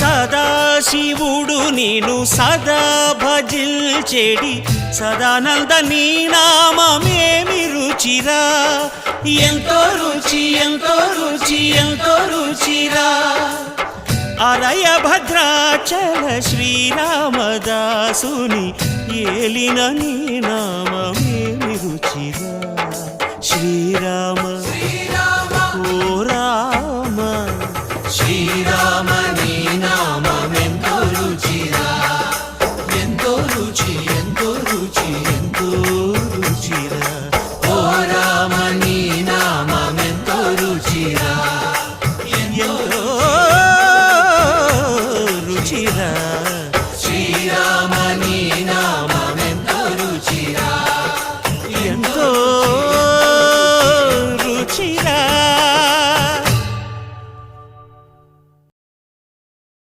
సదాశివుడు నేను సదా భజిల్చెడి సదానంద నీ నామమేమి రుచిరా, ఎంతో రుచి ఎంతో రుచి ఎంతో రుచిరా. అరయ భద్రాచల శ్రీరామదాసుని ఏలిన నీ నామమేమి రుచిరా, శ్రీరామ